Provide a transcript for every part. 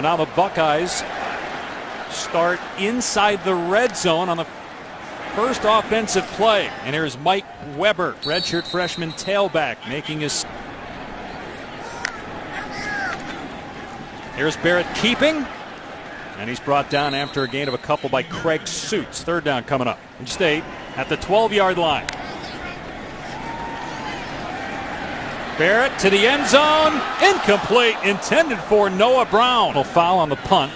Now the Buckeyes start inside the red zone on the first offensive play. And here's Mike Weber, redshirt freshman tailback, making his. Here's Barrett keeping. And he's brought down after a gain of a couple by Craig Suits. Third down coming up. State at the 12-yard line. Barrett to the end zone. Incomplete. Intended for Noah Brown. A foul on the punt.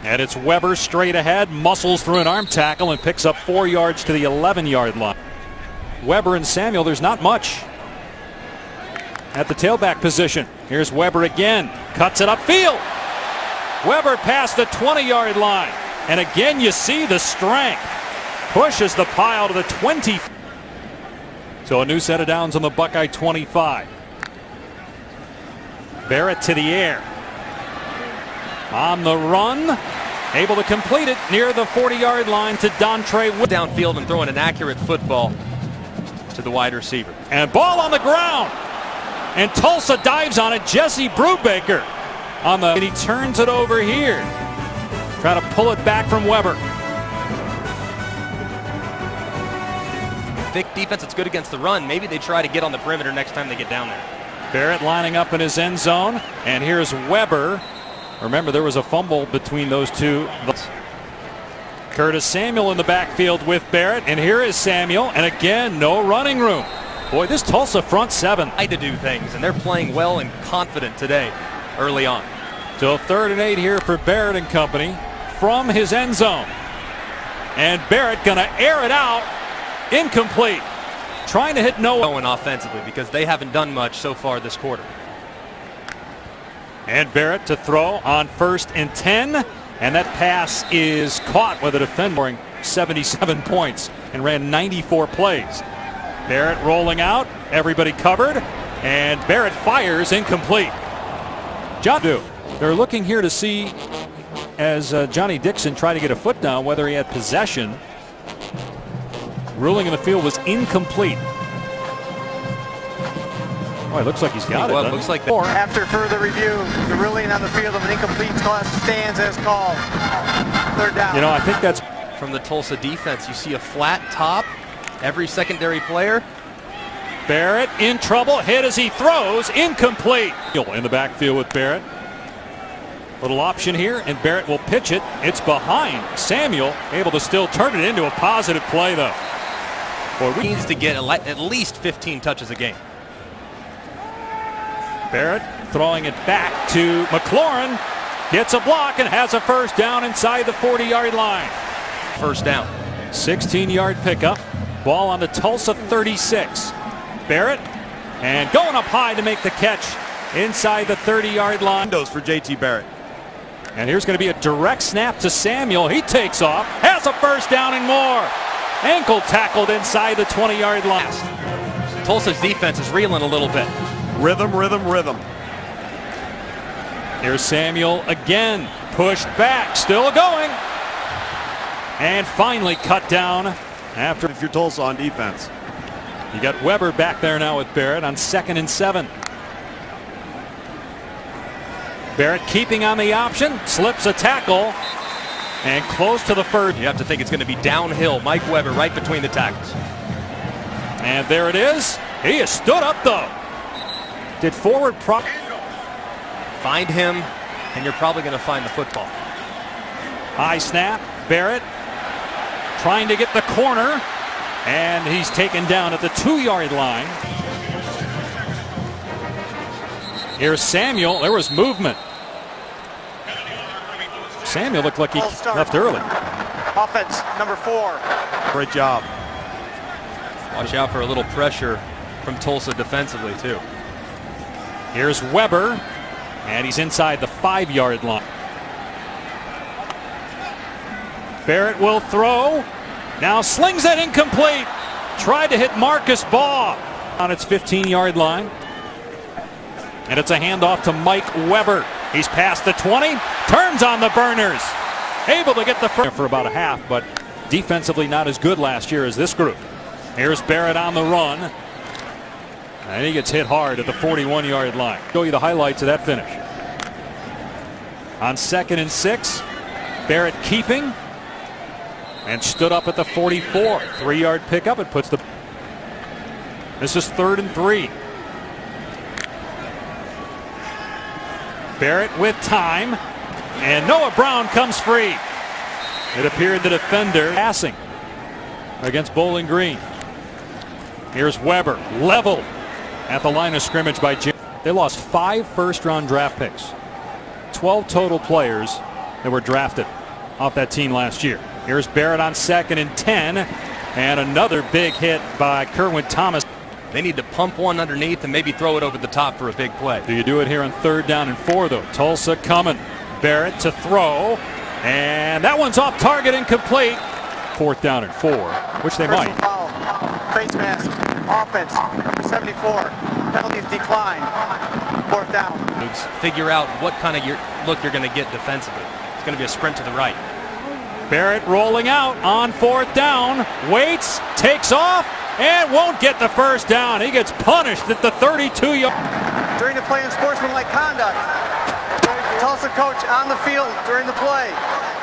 And it's Weber straight ahead. Muscles through an arm tackle and picks up 4 yards to the 11-yard line. Weber and Samuel, there's not much at the tailback position. Here's Weber again. Cuts it upfield. Weber past the 20-yard line. And again, you see the strength. Pushes the pile to the 20. So a new set of downs on the Buckeye 25. Barrett to the air. On the run. Able to complete it near the 40-yard line to Dontre. Downfield and throwing an accurate football to the wide receiver. And ball on the ground. And Tulsa dives on it. Jesse Brubaker on the. And he turns it over here. Try to pull it back from Weber. Thick defense that's good against the run. Maybe they try to get on the perimeter next time they get down there. Barrett lining up in his end zone. And here's Weber. Remember, there was a fumble between those two. Curtis Samuel in the backfield with Barrett. And here is Samuel. And again, no running room. Boy, this Tulsa front seven. Like to do things, and they're playing well and confident today early on. So 3rd and 8 here for Barrett and company from his end zone. And Barrett going to air it out. Incomplete. Trying to hit Noah. Going offensively because they haven't done much so far this quarter. And Barrett to throw on 1st and 10. And that pass is caught with a defender scoring 77 points and ran 94 plays. Barrett rolling out. Everybody covered. And Barrett fires incomplete. Jadu. They're looking here to see, as Johnny Dixon tried to get a foot down, whether he had possession. Ruling in the field was incomplete. Oh, it looks like he's got it. Well, looks like that. After further review, the ruling on the field of an incomplete toss stands as called. 3rd down. You know, I think that's from the Tulsa defense. You see a flat top. Every secondary player. Barrett in trouble. Hit as he throws. Incomplete. In the backfield with Barrett. Little option here, and Barrett will pitch it. It's behind Samuel. Able to still turn it into a positive play, though. Boy, we needs to get at least 15 touches a game. Barrett throwing it back to McLaurin. Gets a block and has a first down inside the 40-yard line. First down. 16-yard pickup. Ball on the Tulsa 36. Barrett and going up high to make the catch inside the 30-yard line. Windows for JT Barrett. And here's going to be a direct snap to Samuel. He takes off, has a first down and more. Ankle tackled inside the 20-yard line. Tulsa's defense is reeling a little bit. Rhythm, rhythm, rhythm. Here's Samuel again. Pushed back, still going. And finally cut down after. If you're Tulsa on defense. You got Weber back there now with Barrett on 2nd and 7. Barrett keeping on the option, slips a tackle, and close to the first. You have to think it's going to be downhill. Mike Weber right between the tackles. And there it is. He has stood up, though. Did forward prop. Find him, and you're probably going to find the football. High snap. Barrett trying to get the corner, and he's taken down at the 2-yard line. Here's Samuel. There was movement. Samuel looked like he left early. Offense, number 4. Great job. Watch out for a little pressure from Tulsa defensively, too. Here's Weber, and he's inside the 5-yard line. Barrett will throw. Now slings it incomplete. Tried to hit Marcus Baugh on its 15-yard line. And it's a handoff to Mike Weber. He's past the 20, turns on the burners. Able to get the first for about a half, but defensively not as good last year as this group. Here's Barrett on the run. And he gets hit hard at the 41-yard line. Show you the highlights of that finish. On 2nd and 6, Barrett keeping and stood up at the 44. 3-yard pickup. It puts the. This is 3rd and 3. Barrett with time, and Noah Brown comes free. It appeared the defender passing against Bowling Green. Here's Weber, level at the line of scrimmage by Jim. They lost 5 first-round draft picks. 12 total players that were drafted off that team last year. Here's Barrett on 2nd and 10, and another big hit by Kerwin Thomas. They need to pump one underneath and maybe throw it over the top for a big play. Do you do it here on 3rd down and 4, though? Tulsa coming. Barrett to throw, and that one's off target, incomplete. 4th down and 4, which they might. Foul. Face mask. Offense. Number 74. Penalties decline. 4th down. Figure out what kind of look you're going to get defensively. It's going to be a sprint to the right. Barrett rolling out on 4th down. Waits, takes off, and won't get the first down. He gets punished at the 32-yard. During the play, unsportsmanlike conduct. Tulsa coach on the field during the play.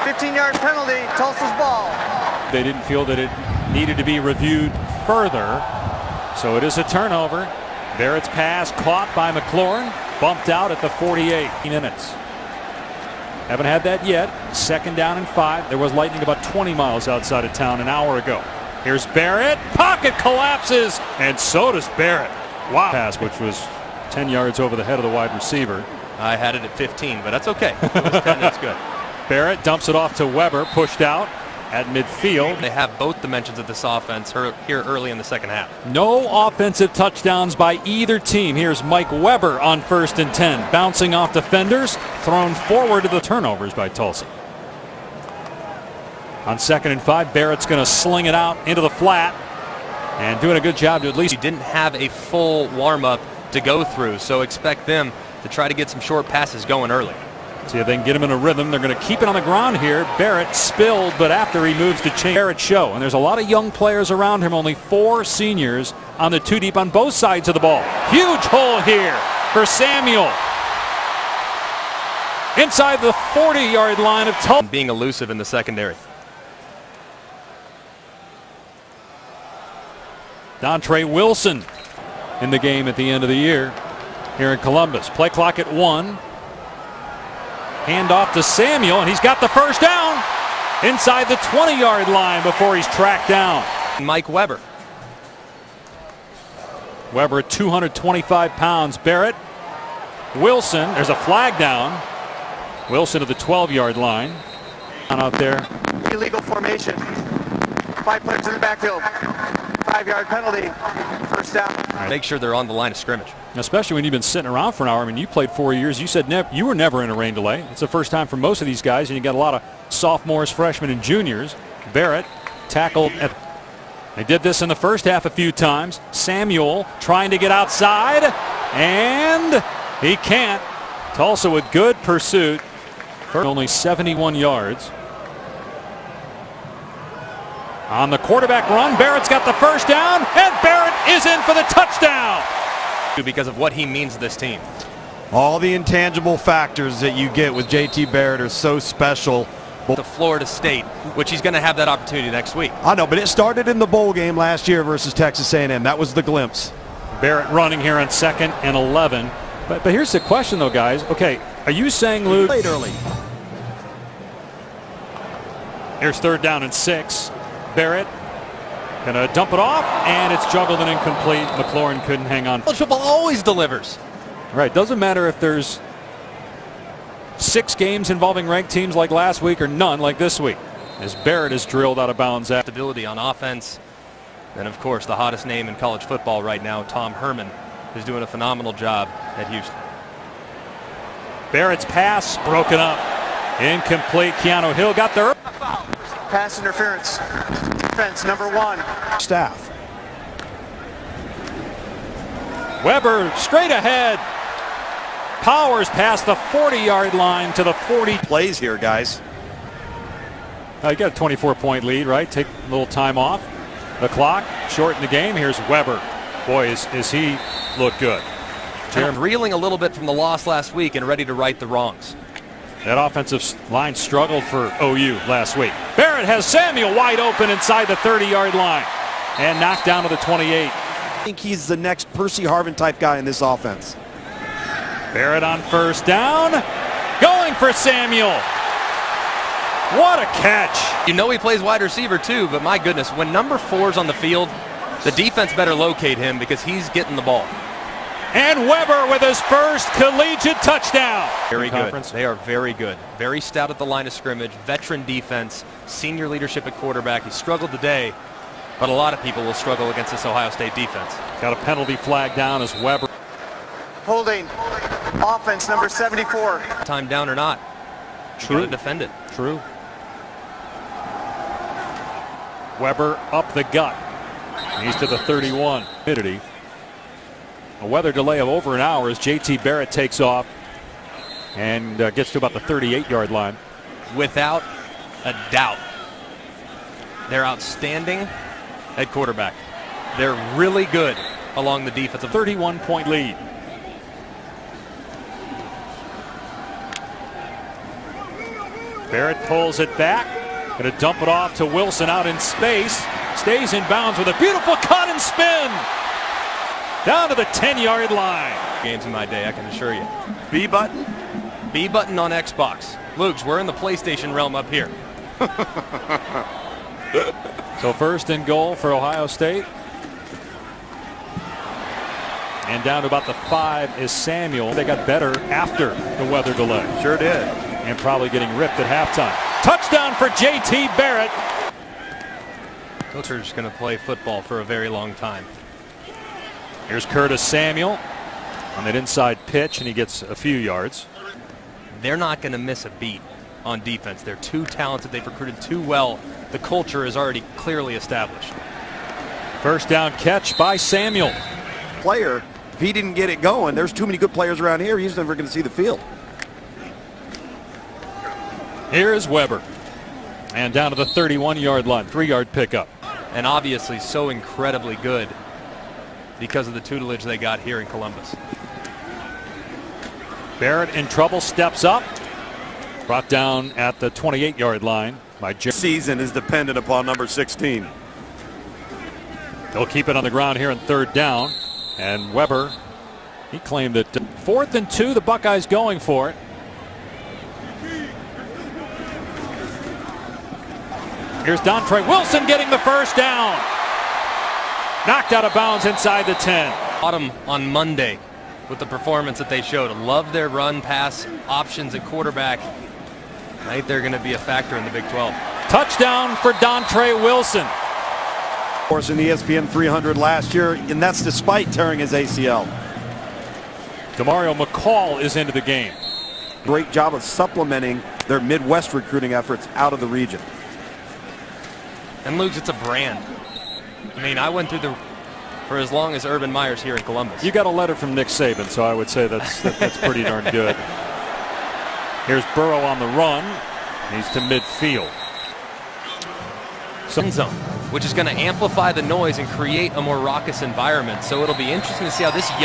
15-yard penalty. Tulsa's ball. They didn't feel that it needed to be reviewed further, so it is a turnover. Barrett's pass caught by McLaurin, bumped out at the 48 minutes. Haven't had that yet. 2nd down and 5. There was lightning about 20 miles outside of town an hour ago. Here's Barrett. Pocket collapses, and so does Barrett. Wow. Pass, which was 10 yards over the head of the wide receiver. I had it at 15, but that's okay. It was 10, that's good. Barrett dumps it off to Weber, pushed out at midfield. They have both dimensions of this offense here early in the second half. No offensive touchdowns by either team. Here's Mike Weber on 1st and 10. Bouncing off defenders, thrown forward to the turnovers by Tulsa. On 2nd and 5, Barrett's going to sling it out into the flat and doing a good job to at least. He didn't have a full warm-up to go through, so expect them to try to get some short passes going early. See if they can get him in a rhythm. They're going to keep it on the ground here. Barrett spilled, but after he moves to change. Barrett show, and there's a lot of young players around him. Only 4 seniors on the 2 deep on both sides of the ball. Huge hole here for Samuel. Inside the 40-yard line of Tulsa. Being elusive in the secondary. Dontre Wilson in the game at the end of the year here in Columbus. Play clock at 1. Hand off to Samuel, and he's got the first down inside the 20-yard line before he's tracked down. Mike Weber. Weber at 225 pounds. Barrett. Wilson. There's a flag down. Wilson at the 12-yard line. Out there. Illegal formation. 5 players in the backfield. 5-yard penalty. First down. Right. Make sure they're on the line of scrimmage. Especially when you've been sitting around for an hour. I mean, you played 4 years. You said you were never in a rain delay. It's the first time for most of these guys, and you got a lot of sophomores, freshmen, and juniors. Barrett tackled at. They did this in the first half a few times. Samuel trying to get outside, and he can't. Tulsa with good pursuit for only 71 yards. On the quarterback run, Barrett's got the first down, and Barrett is in for the touchdown. Because of what he means to this team. All the intangible factors that you get with JT Barrett are so special. To Florida State, which he's going to have that opportunity next week. I know, but it started in the bowl game last year versus Texas A&M. That was the glimpse. Barrett running here on 2nd and 11. But here's the question, though, guys. Okay, are you saying, Luke? Played early. Here's 3rd down and 6. Barrett gonna dump it off, and it's juggled and incomplete. McLaurin couldn't hang on. College football always delivers. Right, doesn't matter if there's 6 games involving ranked teams like last week or none like this week, as Barrett is drilled out of bounds. Stability on offense. And of course, the hottest name in college football right now, Tom Herman, is doing a phenomenal job at Houston. Barrett's pass broken up. Incomplete. Keanu Hill got there. Pass interference. Defense number 1. Staff. Weber straight ahead. Powers past the 40-yard line to the 40. Plays here, guys. You got a 24-point lead, right? Take a little time off. The clock shortened the game. Here's Weber. Boy, is he look good. Jeremy reeling a little bit from the loss last week and ready to right the wrongs. That offensive line struggled for OU last week. Barrett has Samuel wide open inside the 30-yard line and knocked down to the 28. I think he's the next Percy Harvin type guy in this offense. Barrett on first down, going for Samuel. What a catch. You know he plays wide receiver too, but my goodness, when number 4's on the field, the defense better locate him because he's getting the ball. And Weber with his first collegiate touchdown. Very good. They are very good. Very stout at the line of scrimmage, veteran defense, senior leadership at quarterback. He struggled today, but a lot of people will struggle against this Ohio State defense. Got a penalty flag down as Weber. Holding. Offense number 74. Time down or not. True. To defend it. True. Weber up the gut. He's to the 31. A weather delay of over an hour as JT Barrett takes off and gets to about the 38-yard line. Without a doubt, they're outstanding at quarterback. They're really good along the defensive. 31-point lead. Barrett pulls it back. Going to dump it off to Wilson out in space. Stays in bounds with a beautiful cut and spin. Down to the 10-yard line. Games in my day, I can assure you. B button? B button on Xbox. Luke's, we're in the PlayStation realm up here. So first and goal for Ohio State. And down to about the 5 is Samuel. They got better after the weather delay. Sure did. And probably getting ripped at halftime. Touchdown for JT Barrett. Coachers going to play football for a very long time. Here's Curtis Samuel on that inside pitch, and he gets a few yards. They're not going to miss a beat on defense. They're too talented. They've recruited too well. The culture is already clearly established. First down catch by Samuel. Player, if he didn't get it going, there's too many good players around here. He's never going to see the field. Here's Weber. And down to the 31-yard line, 3-yard pickup. And obviously so incredibly good because of the tutelage they got here in Columbus. Barrett in trouble, steps up. Brought down at the 28-yard line by Jeremy. Season is dependent upon number 16. They'll keep it on the ground here in third down. And Weber, he claimed it. 4th and 2, the Buckeyes going for it. Here's Dontre Wilson getting the first down. Knocked out of bounds inside the 10. Autumn on Monday with the performance that they showed. Love their run pass options at quarterback. I think they're going to be a factor in the Big 12. Touchdown for Dontre Wilson. Of course, in the ESPN 300 last year, and that's despite tearing his ACL. Demario McCall is into the game. Great job of supplementing their Midwest recruiting efforts out of the region. And Luke, it's a brand. I mean, I went through for as long as Urban Meyer's here in Columbus. You got a letter from Nick Saban, so I would say that's pretty darn good. Here's Burrow on the run. He's to midfield. End zone, which is going to amplify the noise and create a more raucous environment. So it'll be interesting to see how this young